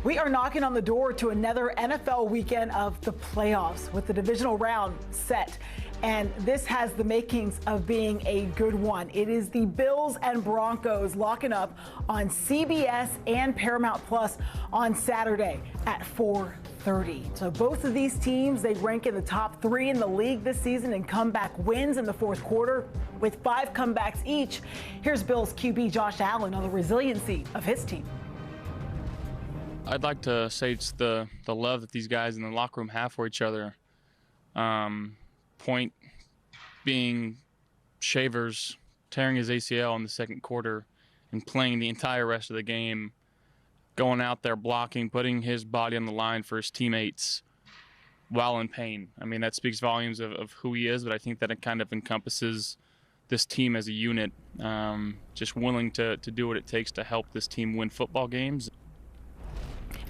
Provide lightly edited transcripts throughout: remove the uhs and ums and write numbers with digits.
We are knocking on the door to another NFL weekend of the playoffs with the divisional round set. And this has the makings of being a good one. It is the Bills and Broncos locking up on CBS and Paramount Plus on Saturday at 4:30. So both of these teams, they rank in the top 3 in the league this season in comeback wins in the fourth quarter with 5 comebacks each. Here's Bills QB Josh Allen on the resiliency of his team. I'd like to say it's the love that these guys in the locker room have for each other. Point being Shavers tearing his ACL in the second quarter and playing the entire rest of the game, going out there blocking, putting his body on the line for his teammates while in pain. I mean, that speaks volumes of who he is, but I think that it kind of encompasses this team as a unit, just willing to do what it takes to help this team win football games.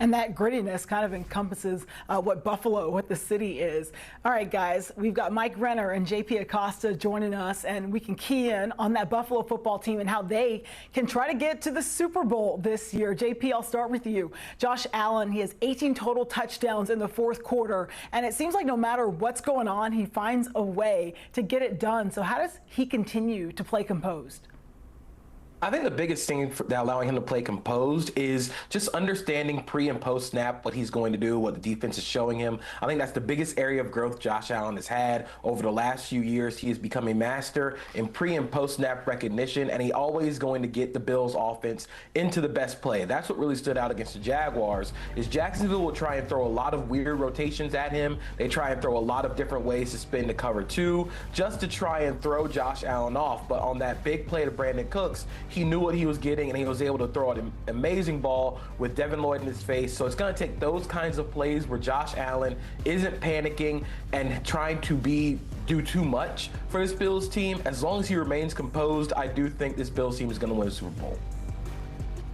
And that grittiness kind of encompasses what Buffalo, what the city is. All right, guys, we've got Mike Renner and JP Acosta joining us, and we can key in on that Buffalo football team and how they can try to get to the Super Bowl this year. JP, I'll start with you. Josh Allen, he has 18 total touchdowns in the fourth quarter, and it seems like no matter what's going on, he finds a way to get it done. So how does he continue to play composed? I think the biggest thing that allowing him to play composed is just understanding pre and post snap what he's going to do, what the defense is showing him. I think that's the biggest area of growth Josh Allen has had over the last few years. He has become a master in pre and post snap recognition, and he always going to get the Bills offense into the best play. That's what really stood out against the Jaguars is Jacksonville will try and throw a lot of weird rotations at him. They try and throw a lot of different ways to spin the cover 2 just to try and throw Josh Allen off. But on that big play to Brandon Cooks, he knew what he was getting, and he was able to throw an amazing ball with Devin Lloyd in his face. So it's going to take those kinds of plays where Josh Allen isn't panicking and trying to do too much for this Bills team. As long as he remains composed, I do think this Bills team is going to win a Super Bowl.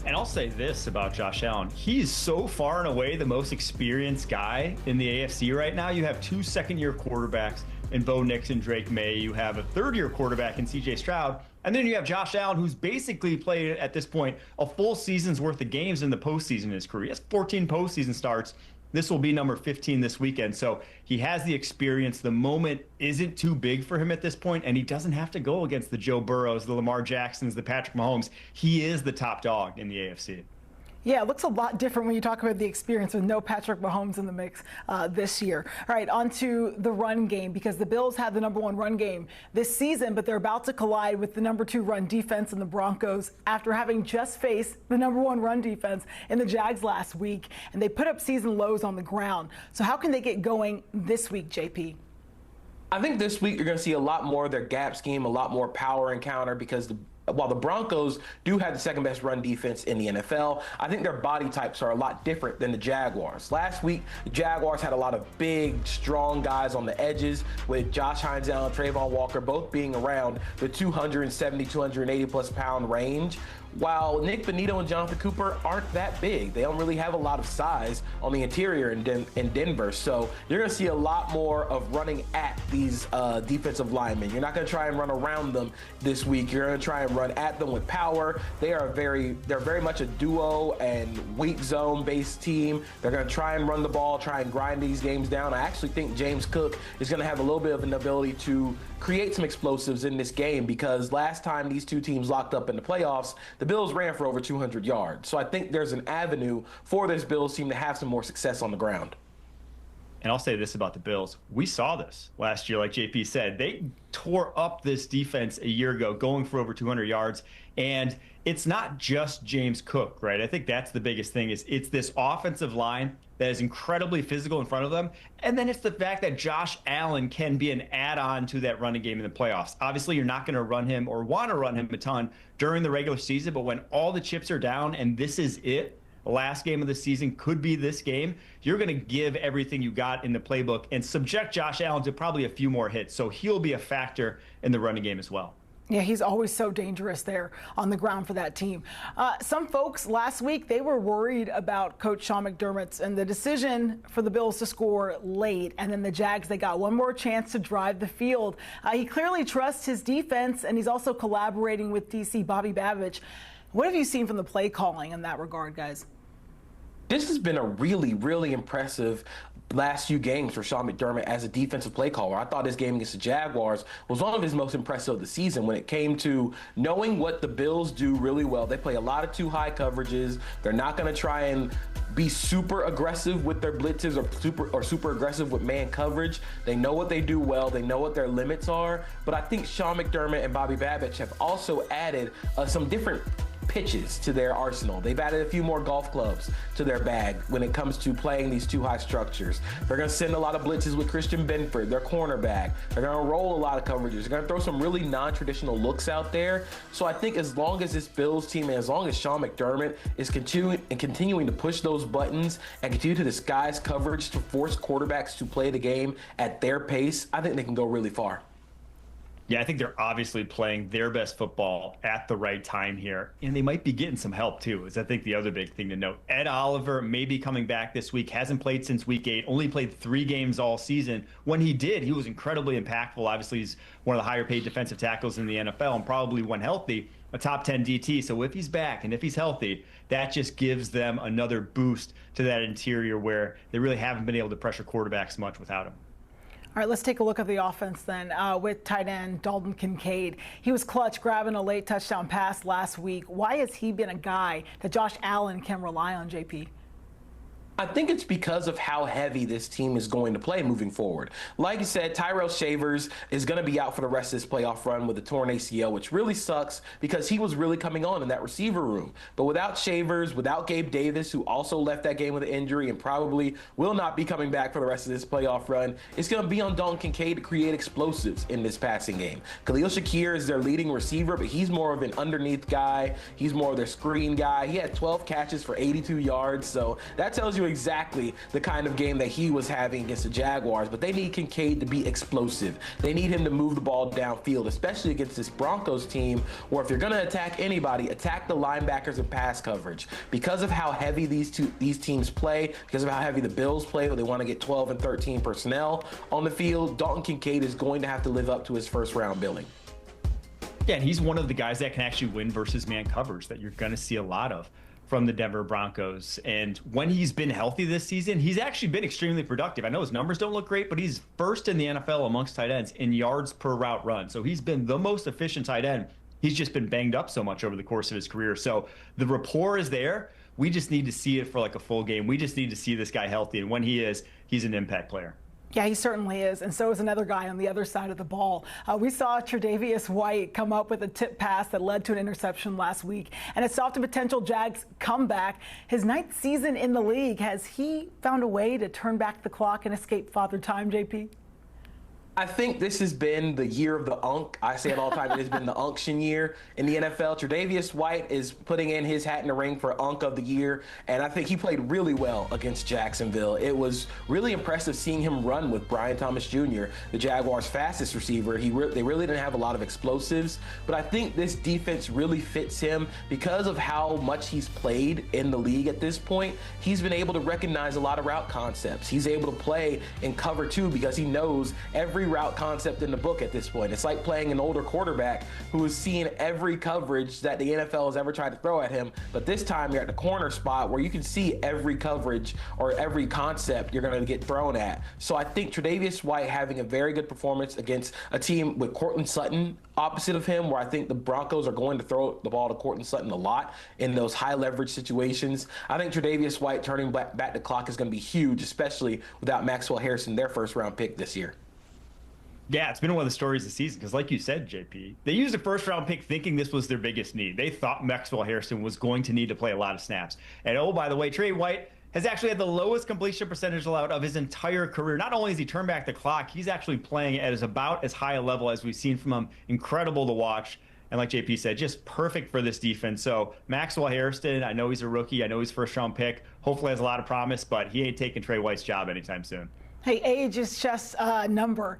And I'll say this about Josh Allen. He's so far and away the most experienced guy in the AFC right now. You have 2 second-year quarterbacks in Bo Nix and Drake May. You have a third-year quarterback in C.J. Stroud. And then you have Josh Allen, who's basically played, at this point, a full season's worth of games in the postseason in his career. He has 14 postseason starts. This will be number 15 this weekend. So he has the experience. The moment isn't too big for him at this point, and he doesn't have to go against the Joe Burrows, the Lamar Jacksons, the Patrick Mahomes. He is the top dog in the AFC. Yeah, it looks a lot different when you talk about the experience with no Patrick Mahomes in the mix this year. All right, on to the run game, because the Bills have the #1 run game this season, but they're about to collide with the #2 run defense in the Broncos after having just faced the #1 run defense in the Jags last week, and they put up season lows on the ground. So how can they get going this week, JP? I think this week you're going to see a lot more of their gap scheme, a lot more power encounter, because while the Broncos do have the second best run defense in the NFL, I think their body types are a lot different than the Jaguars. Last week, the Jaguars had a lot of big, strong guys on the edges, with Josh Hines and Trayvon Walker both being around the 270, 280 plus pound range. While Nick Bonito and Jonathan Cooper aren't that big. They don't really have a lot of size on the interior in Denver. So you're going to see a lot more of running at these defensive linemen. You're not going to try and run around them this week. You're going to try and run at them with power. They're very much a duo and weak zone based team. They're going to try and run the ball, try and grind these games down. I actually think James Cook is going to have a little bit of an ability to create some explosives in this game, because last time these two teams locked up in the playoffs, the Bills ran for over 200 yards. So I think there's an avenue for this Bills team to have some more success on the ground. And I'll say this about the Bills. We saw this last year, like JP said. They tore up this defense a year ago, going for over 200 yards. And it's not just James Cook, right? I think that's the biggest thing, is it's this offensive line that is incredibly physical in front of them. And then it's the fact that Josh Allen can be an add-on to that running game in the playoffs. Obviously, you're not going to run him or want to run him a ton during the regular season, but when all the chips are down and this is it, the last game of the season could be this game, you're going to give everything you got in the playbook and subject Josh Allen to probably a few more hits. So he'll be a factor in the running game as well. Yeah, he's always so dangerous there on the ground for that team. Some folks last week, they were worried about Coach Sean McDermott and the decision for the Bills to score late. And then the Jags, they got one more chance to drive the field. He clearly trusts his defense, and he's also collaborating with DC Bobby Babich. What have you seen from the play calling in that regard, guys? This has been a really, really impressive last few games for Sean McDermott as a defensive play caller. I thought his game against the Jaguars was one of his most impressive of the season when it came to knowing what the Bills do really well. They play a lot of too high coverages. They're not going to try and be super aggressive with their blitzes or super aggressive with man coverage. They know what they do well. They know what their limits are. But I think Sean McDermott and Bobby Babich have also added some different pitches to their arsenal. They've added a few more golf clubs to their bag when it comes to playing these two high structures. They're going to send a lot of blitzes with Christian Benford, their cornerback. They're going to roll a lot of coverages. They're going to throw some really non-traditional looks out there. So I think as long as this Bills team and as long as Sean McDermott is continuing to push those buttons and continue to disguise coverage to force quarterbacks to play the game at their pace, I think they can go really far. Yeah, I think they're obviously playing their best football at the right time here, and they might be getting some help too, is I think the other big thing to note. Ed Oliver may be coming back this week, hasn't played since week 8, only played 3 games all season. When he did, he was incredibly impactful. Obviously, he's one of the higher paid defensive tackles in the NFL and probably, when healthy, a top 10 DT. So if he's back and if he's healthy, that just gives them another boost to that interior where they really haven't been able to pressure quarterbacks much without him. All right, let's take a look at the offense then with tight end Dalton Kincaid. He was clutch grabbing a late touchdown pass last week. Why has he been a guy that Josh Allen can rely on, JP? I think it's because of how heavy this team is going to play moving forward. Like you said, Tyrell Shavers is going to be out for the rest of this playoff run with a torn ACL, which really sucks because he was really coming on in that receiver room. But without Shavers, without Gabe Davis, who also left that game with an injury and probably will not be coming back for the rest of this playoff run, it's going to be on Dalton Kincaid to create explosives in this passing game. Khalil Shakir is their leading receiver, but he's more of an underneath guy. He's more of their screen guy. He had 12 catches for 82 yards, so that tells you exactly the kind of game that he was having against the Jaguars. But they need Kincaid to be explosive. They need him to move the ball downfield, especially against this Broncos team, where if you're going to attack anybody, attack the linebackers and pass coverage. Because of how heavy these teams play, because of how heavy the Bills play, where they want to get 12 and 13 personnel on the field, Dalton Kincaid is going to have to live up to his first round billing. Yeah, and he's one of the guys that can actually win versus man coverage that you're going to see a lot of from the Denver Broncos. And when he's been healthy this season, he's actually been extremely productive. I know his numbers don't look great, but he's first in the NFL amongst tight ends in yards per route run. So he's been the most efficient tight end. He's just been banged up so much over the course of his career. So the rapport is there. We just need to see it for like a full game. We just need to see this guy healthy. And when he is, he's an impact player. Yeah, he certainly is, and so is another guy on the other side of the ball. We saw Tre'Davious White come up with a tip pass that led to an interception last week, and it stopped a potential Jags comeback. His 9th season in the league, has he found a way to turn back the clock and escape Father Time, JP? I think this has been the year of the Unk. I say it all the time. It has been the unction year in the NFL. Tre'Davious White is putting in his hat in the ring for Unk of the year, and I think he played really well against Jacksonville. It was really impressive seeing him run with Brian Thomas Jr., the Jaguars' fastest receiver. They really didn't have a lot of explosives, but I think this defense really fits him because of how much he's played in the league at this point. He's been able to recognize a lot of route concepts. He's able to play in cover 2 because he knows every route concept in the book at this point. It's like playing an older quarterback who is seeing every coverage that the NFL has ever tried to throw at him, but this time you're at the corner spot where you can see every coverage or every concept you're going to get thrown at. So I think Tre'Davious White having a very good performance against a team with Courtland Sutton opposite of him, where I think the Broncos are going to throw the ball to Courtland Sutton a lot in those high leverage situations. I think Tre'Davious White turning back the clock is going to be huge, especially without Maxwell Harrison, their first round pick this year. Yeah, it's been one of the stories of the season because, like you said, JP, they used a first-round pick thinking this was their biggest need. They thought Maxwell Harrison was going to need to play a lot of snaps. And, oh, by the way, Trey White has actually had the lowest completion percentage allowed of his entire career. Not only has he turned back the clock, he's actually playing at about as high a level as we've seen from him. Incredible to watch. And like JP said, just perfect for this defense. So Maxwell Harrison, I know he's a rookie. I know he's first-round pick. Hopefully has a lot of promise, but he ain't taking Trey White's job anytime soon. Hey, age is just a number.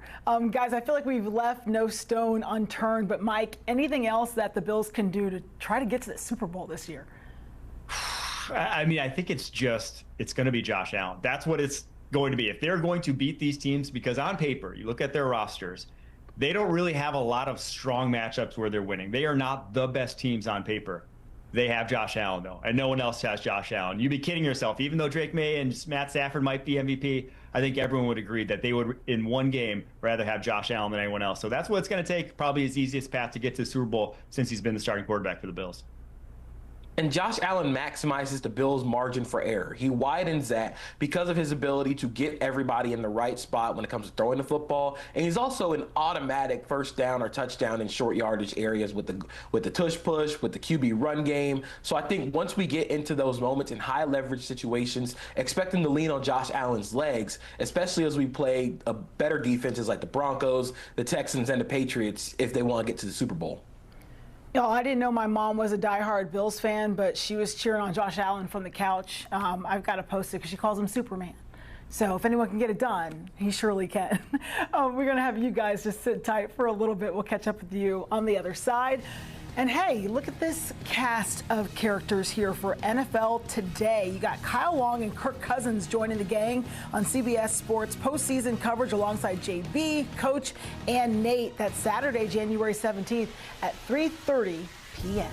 Guys, I feel like we've left no stone unturned. But, Mike, anything else that the Bills can do to try to get to the Super Bowl this year? I mean, I think it's going to be Josh Allen. That's what it's going to be. If they're going to beat these teams, because on paper, you look at their rosters, they don't really have a lot of strong matchups where they're winning. They are not the best teams on paper. They have Josh Allen, though, and no one else has Josh Allen. You'd be kidding yourself. Even though Drake May and Matt Stafford might be MVP, I think everyone would agree that they would, in one game, rather have Josh Allen than anyone else. So that's what it's going to take, probably his easiest path to get to the Super Bowl since he's been the starting quarterback for the Bills. And Josh Allen maximizes the Bills' margin for error. He widens that because of his ability to get everybody in the right spot when it comes to throwing the football. And he's also an automatic first down or touchdown in short yardage areas with the tush push, with the QB run game. So I think once we get into those moments in high leverage situations, expecting to lean on Josh Allen's legs, especially as we play better defenses like the Broncos, the Texans, and the Patriots if they want to get to the Super Bowl. I didn't know my mom was a diehard Bills fan, but she was cheering on Josh Allen from the couch. I've got to post it because she calls him Superman. So if anyone can get it done, he surely can. We're going to have you guys just sit tight for a little bit. We'll catch up with you on the other side. And hey, look at this cast of characters here for NFL Today. You got Kyle Long and Kirk Cousins joining the gang on CBS Sports postseason coverage alongside JB, Coach, and Nate. That's Saturday, January 17th at 3:30 p.m.